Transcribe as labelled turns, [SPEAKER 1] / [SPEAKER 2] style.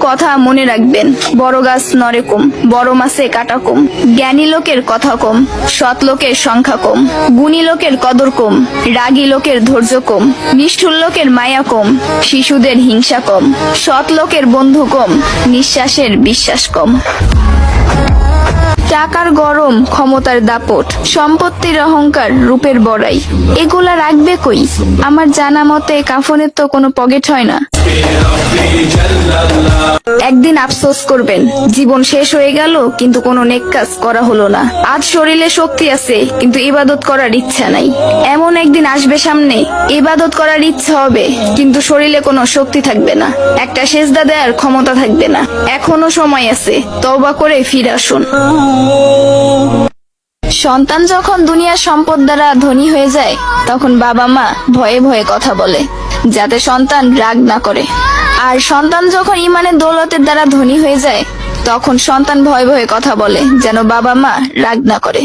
[SPEAKER 1] কথা মনে রাখবেন, বড় গাছ নড়ে কম, বড় মাছে কাটা কম। জ্ঞানী লোকের কথা কম, সৎ লোকের সংখ্যা কম। গুণী লোকের কদর কম, রাগী লোকের ধৈর্য কম। নিষ্ঠুর লোকের মায়া কম, শিশুদের হিংসা কম। সৎ লোকের বন্ধু কম, নিঃশ্বাসের বিশ্বাস কম। টাকার গরম, ক্ষমতার দাপট, সম্পত্তির অহংকার, রূপের বড়াই, এগুলা রাখবে কই? আমার জানা মতে কাফনের তো কোনো পকেট হয় না। একদিন আফসোস করবেন, জীবন শেষ হয়ে গেল কিন্তু কোনো নেক কাজ করা হলো না। আজ শরীরে শক্তি আছে কিন্তু ইবাদত করার ইচ্ছা নাই। এমন একদিন আসবে সামনে, ইবাদত করার ইচ্ছা হবে কিন্তু শরীরে কোনো শক্তি থাকবে না, একটা সেজদা দেওয়ার ক্ষমতা থাকবে না। এখনো সময় আছে, তওবা করে ফিরে আসুন। সন্তান যখন দুনিয়ার সম্পদ দ্বারা ধনী হয়ে যায়, তখন বাবা মা ভয়ে ভয়ে কথা বলে যাতে সন্তান রাগ না করে। আর সন্তান যখন ইমানের দৌলতের দ্বারা ধনী হয়ে যায়, তখন সন্তান ভয়ে ভয়ে কথা বলে যেন বাবা মা রাগ না করে।